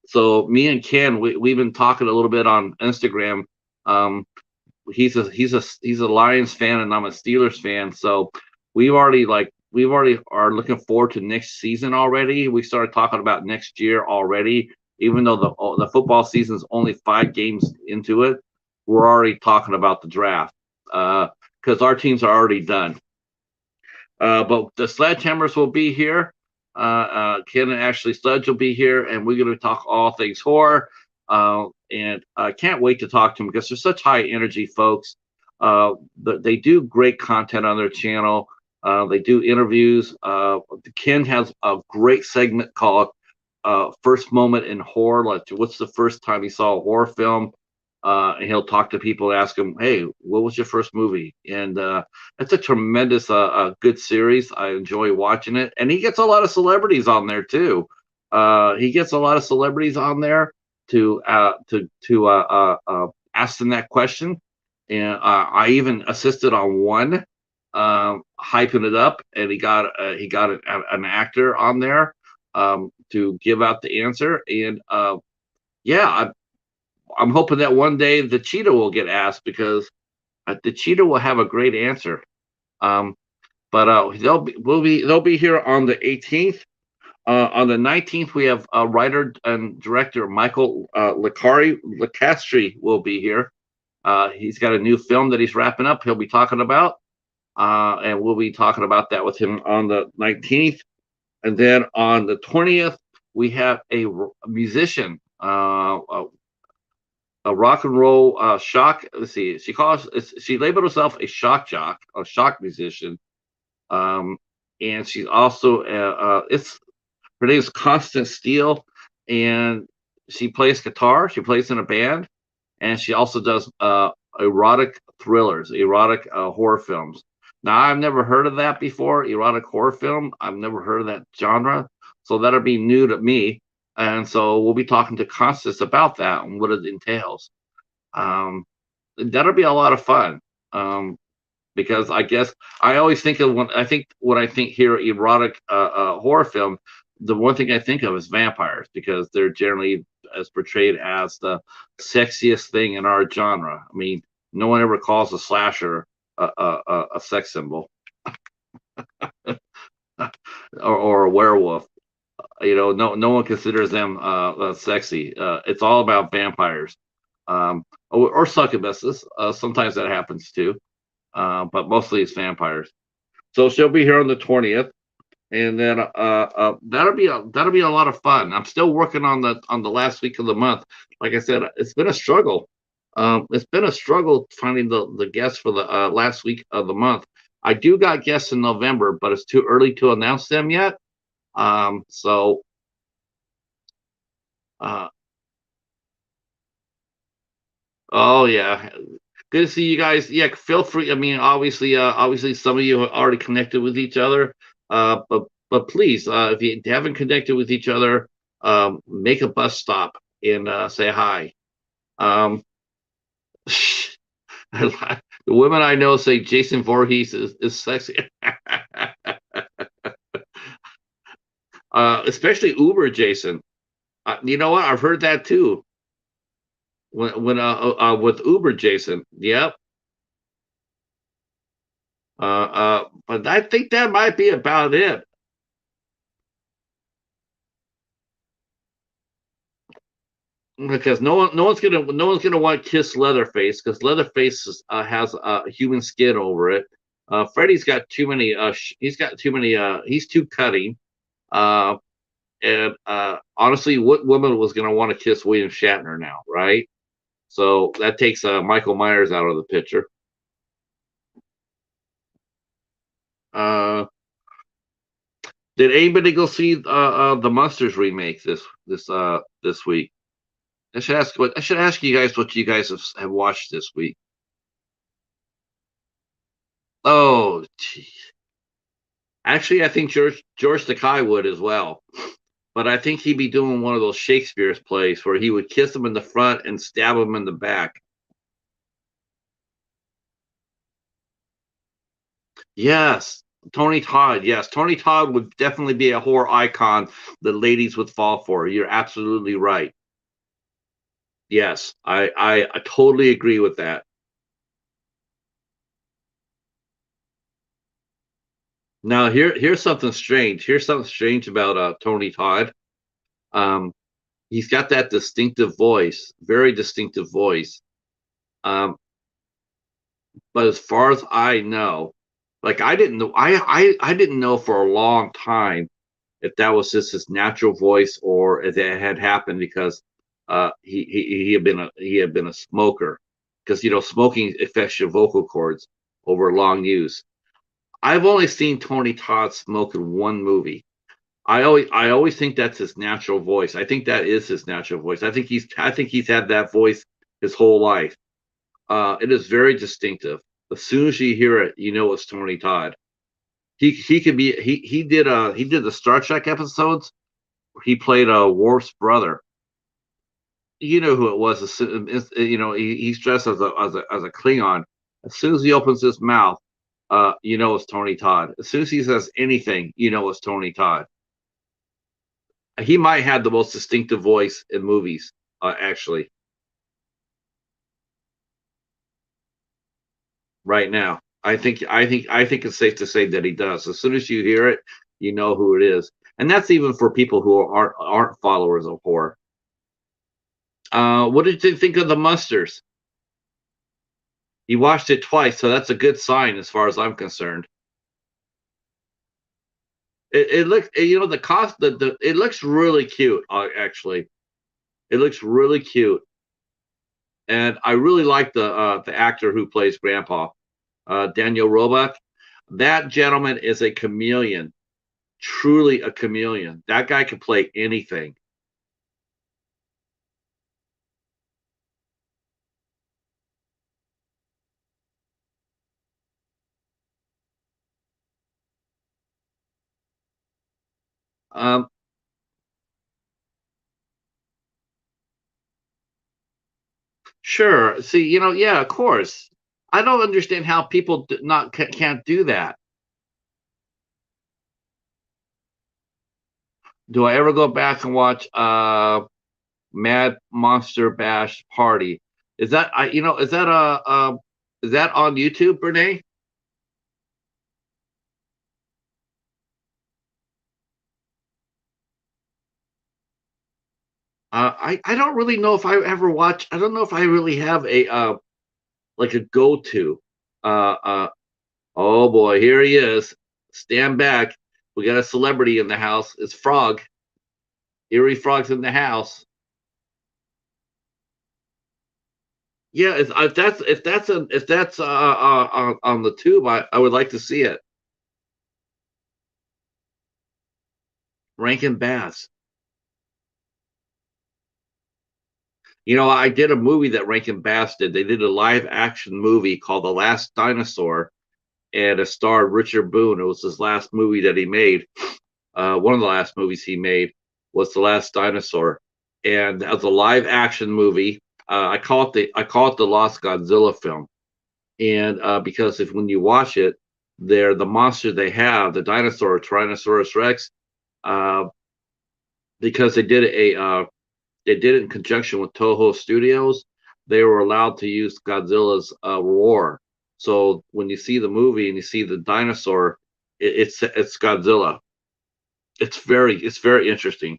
so me and Ken, we've been talking a little bit on Instagram. Um, he's a Lions fan, and I'm a Steelers fan. So we've already are looking forward to next season already. We started talking about next year already, even though the football season is only 5 games into it. We're already talking about the draft because our teams are already done. But the Sledgehammers will be here. Ken and Ashley Sledge will be here, and we're going to talk all things horror. And I can't wait to talk to them because they're such high energy folks. They do great content on their channel. They do interviews. Ken has a great segment called First Moment in Horror. Like, what's the first time he saw a horror film? And he'll talk to people and ask them, "Hey, what was your first movie?" And it's a tremendous, good series. I enjoy watching it, and he gets a lot of celebrities on there too. He gets a lot of celebrities on there to ask them that question, and I even assisted on one, hyping it up, and he got an actor on there to give out the answer, and yeah, I'm hoping that one day the cheetah will get asked because the cheetah will have a great answer. Um, but they'll be here on the 18th. On the 19th, we have writer and director Michael Licastri will be here. He's got a new film that he's wrapping up. He'll be talking about, and we'll be talking about that with him on the 19th. And then on the 20th, we have a musician, a rock and roll shock. Let's see, she labeled herself a shock jock, a shock musician, and she's also it's her name is Constance Steele, and she plays guitar. She plays in a band, and she also does erotic thrillers, erotic horror films. Now, I've never heard of that before, erotic horror film. I've never heard of that genre, so that'll be new to me. And so we'll be talking to Constance about that and what it entails. Um, that'll be a lot of fun. Because I guess I always think of when I think here erotic horror film, the one thing I think of is vampires because they're generally as portrayed as the sexiest thing in our genre. I mean, no one ever calls a slasher a sex symbol or a werewolf. No one considers them sexy. It's all about vampires, or succubuses. Sometimes that happens too, but mostly it's vampires. So she'll be here on the 20th, and then that'll be a lot of fun. I'm still working on the last week of the month. Like I said, it's been a struggle. It's been a struggle finding the guests for the last week of the month. I do got guests in November, but it's too early to announce them yet. So Uh, oh yeah, good to see you guys. Yeah, feel free. I mean, obviously, some of you are already connected with each other. But please, if you haven't connected with each other, make a bus stop and say hi. Um, the women I know say Jason Voorhees is sexy. Especially Uber Jason. You know what? I've heard that too. When with Uber Jason. Yep. But I think that might be about it. Because no one's gonna want to kiss Leatherface because Leatherface has human skin over it. Freddy's got too many. He's got too many. He's too cutting. Uh, and honestly, what woman was gonna want to kiss William Shatner now, right? So that takes Michael Myers out of the picture. Uh, did anybody go see the Monsters remake this week? I should ask you guys what you guys have watched this week. Oh, geez. Actually, I think George Takei would as well, but I think he'd be doing one of those Shakespeare's plays where he would kiss him in the front and stab him in the back. Yes, Tony Todd. Yes, Tony Todd would definitely be a horror icon that ladies would fall for. You're absolutely right. Yes, I totally agree with that. Now here's something strange. Here's something strange about Tony Todd. Um, he's got that distinctive voice, very distinctive voice. Um, but as far as I know, like I didn't know for a long time if that was just his natural voice or if it had happened because he had been a smoker because smoking affects your vocal cords over long use. I've only seen Tony Todd smoke in one movie. I always think that's his natural voice. I think that is his natural voice. I think he's had that voice his whole life. It is very distinctive. As soon as you hear it, you know it's Tony Todd. He could be he did the Star Trek episodes. He played Worf's brother. You know who it was. He's dressed as a Klingon. As soon as he opens his mouth, you know it's Tony Todd. As soon as he says anything, you know it's Tony Todd. He might have the most distinctive voice in movies, actually, right now. I think it's safe to say that he does. As soon as you hear it, you know who it is, and that's even for people who aren't followers of horror. What did you think of the Musters? You watched it twice, so that's a good sign as far as I'm concerned. It looks, the cost, it looks really cute. Actually, it looks really cute, and I really like the actor who plays Grandpa, Daniel Roebuck. That gentleman is a chameleon, truly a chameleon. That guy can play anything. Um, sure. See, yeah, of course. I don't understand how people can't do that. Do I ever go back and watch Mad Monster Bash Party? Is that I you know is that on YouTube, Renee? I don't really know if I ever watch. I don't know if I really have a like a go to. Oh boy, here he is. Stand back. We got a celebrity in the house. It's Frog. Eerie Frog's in the house. Yeah, if that's on the tube, I would like to see it. Rankin Bass. I did a movie that Rankin Bass did. They did a live action movie called The Last Dinosaur, and it starred Richard Boone. It was his last movie that he made. One of the last movies he made was The Last Dinosaur, and as a live action movie, I call it the Lost Godzilla film, and because if when you watch it, they're the monster they have, the dinosaur Tyrannosaurus Rex, uh, because they did it in conjunction with Toho Studios. They were allowed to use Godzilla's roar. So when you see the movie and you see the dinosaur, it's Godzilla. It's very interesting.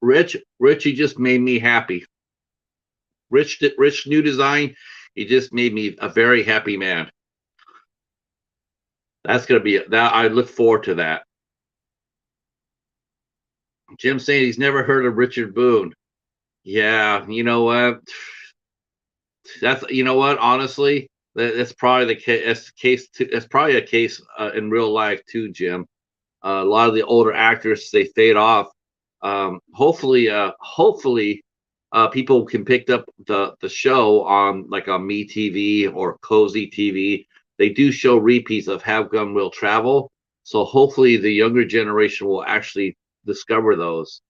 Rich, he just made me happy. Rich new design. He just made me a very happy man. That's gonna be that. I look forward to that. Jim saying he's never heard of Richard Boone. Yeah, you know what? That's honestly, that's probably the case. That's the case. It's probably a case in real life too, Jim. A lot of the older actors they fade off. Hopefully, people can pick up the show on like on Me TV or Cozy TV. They do show repeats of Have Gun Will Travel, so hopefully the younger generation will actually discover those.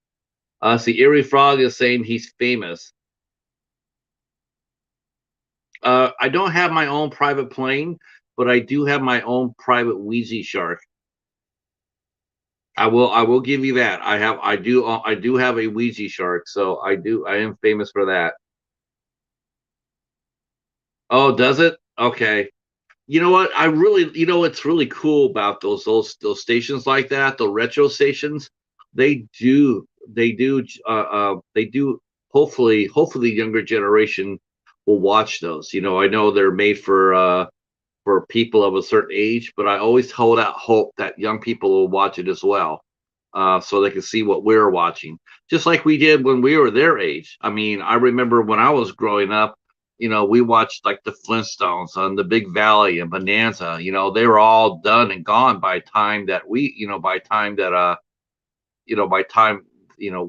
See, Eerie Frog is saying he's famous. I don't have my own private plane, but I do have my own private Ouija shark. I will give you that. I do have a Ouija shark, so I am famous for that. Oh, does it? Okay. You know what? What's really cool about those stations like that, the retro stations, they do. Hopefully, the younger generation will watch those. I know they're made for people of a certain age, but I always hold out hope that young people will watch it as well, so they can see what we're watching, just like we did when we were their age. I mean, I remember when I was growing up, we watched like the Flintstones on the Big Valley and Bonanza. They were all done and gone by time that by time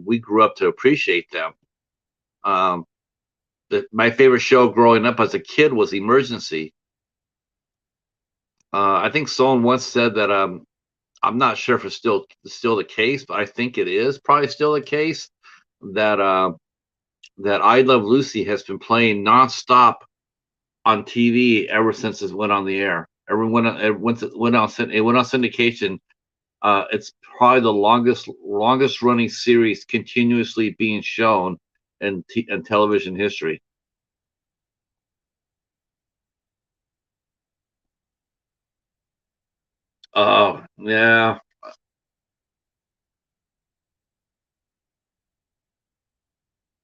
we grew up to appreciate them. Um, my favorite show growing up as a kid was Emergency. I think someone once said that I'm not sure if it's still the case, but I think it is probably still the case that that I Love Lucy has been playing nonstop on TV ever since it went on the air. It went on syndication. It's probably the longest running series continuously being shown in television history. Oh yeah,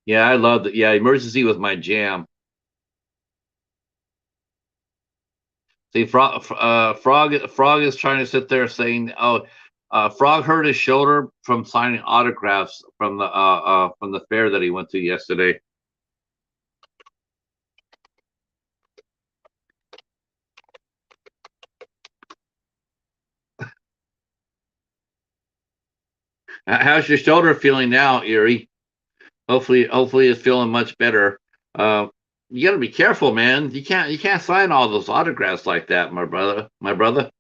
yeah, I loved it. Yeah, Emergency was my jam. See, Frog is trying to sit there saying, "Oh, Frog hurt his shoulder from signing autographs from the fair that he went to yesterday." How's your shoulder feeling now, Erie? Hopefully, it's feeling much better. Uh, you got to be careful, man. You can't sign all those autographs like that, my brother. My brother.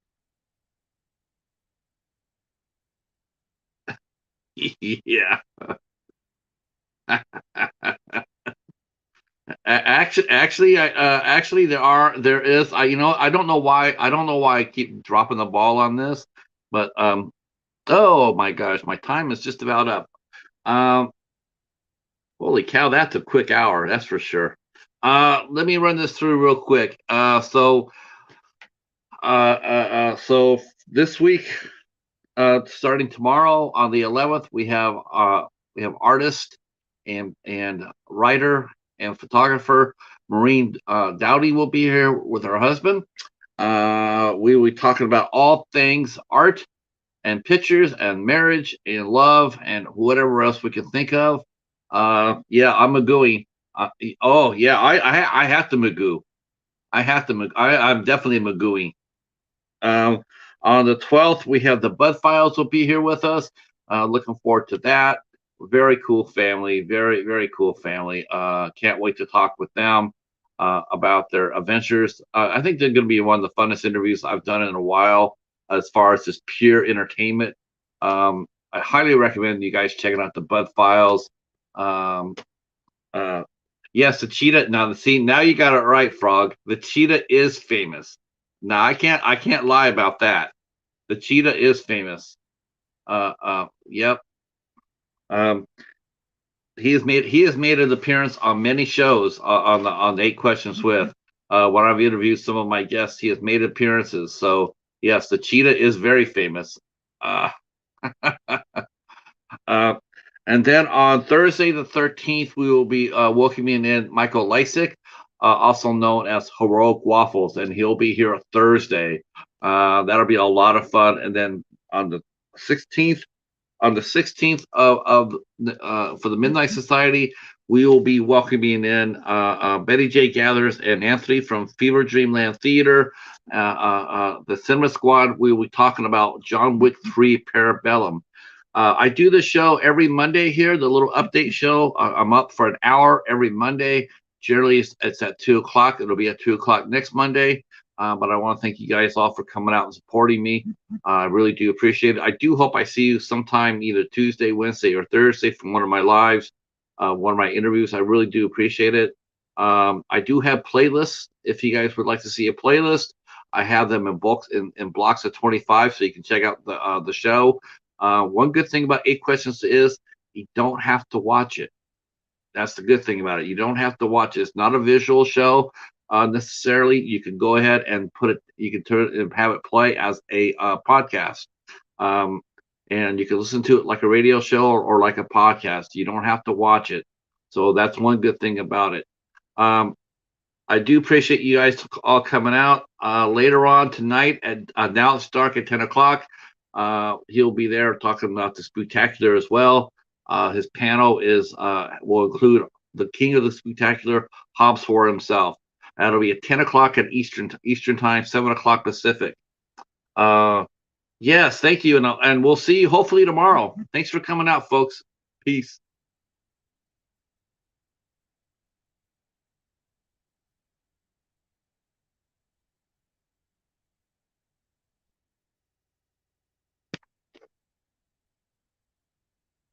Yeah. Actually, there is. I don't know why I keep dropping the ball on this, but oh my gosh, my time is just about up. Um, Holy cow, that's a quick hour, that's for sure. Let me run this through real quick. So this week, starting tomorrow on the 11th, we have artist and writer and photographer Maureen Dowdy will be here with her husband. We will be talking about all things art and pictures and marriage and love and whatever else we can think of. Yeah, I'm a gooey. Oh yeah, I have to magoo. I'm definitely a magooey. Um, On the 12th, we have the Bud Files will be here with us. Looking forward to that. Very cool family. Very, very cool family. Can't wait to talk with them about their adventures. I think they're going to be one of the funnest interviews I've done in a while as far as just pure entertainment. I highly recommend you guys checking out the Bud Files. Um, uh, yes, the cheetah. Now you got it right, Frog. The cheetah is famous. Now I can't lie about that. The cheetah is famous. Yep. Um, he has made an appearance on many shows on the Eight Questions with. When I've interviewed some of my guests, he has made appearances. So yes, the cheetah is very famous. Uh, uh, and then on Thursday the 13th, we will be welcoming in Michael Lysick, also known as Heroic Waffles, and he'll be here Thursday. That'll be a lot of fun. And then on the 16th, for the Midnight Society, we will be welcoming in Betty J. Gathers and Anthony from Fever Dreamland Theater. The Cinema Squad, we will be talking about John Wick 3 Parabellum. I do the show every Monday here, the little update show. I'm up for an hour every Monday. Generally, it's at 2 o'clock. It'll be at 2 o'clock next Monday. But I want to thank you guys all for coming out and supporting me. I really do appreciate it. I do hope I see you sometime either Tuesday, Wednesday, or Thursday from one of my lives, one of my interviews. I really do appreciate it. I do have playlists. If you guys would like to see a playlist, I have them in blocks of 25, so you can check out the show. One good thing about Eight Questions is you don't have to watch it. That's the good thing about it. You don't have to watch it. It's not a visual show necessarily. You can go ahead and put it. You can turn it and have it play as a podcast, and you can listen to it like a radio show or like a podcast. You don't have to watch it. So that's one good thing about it. I do appreciate you guys all coming out. Later on tonight, at now it's dark at 10 o'clock. He'll be there talking about the Spooktacular as well. His panel will include the king of the Spooktacular, Hobbs for himself. That'll be at 10 o'clock at Eastern time, 7 o'clock Pacific. Yes, thank you, and we'll see you hopefully tomorrow. Thanks for coming out, folks. Peace.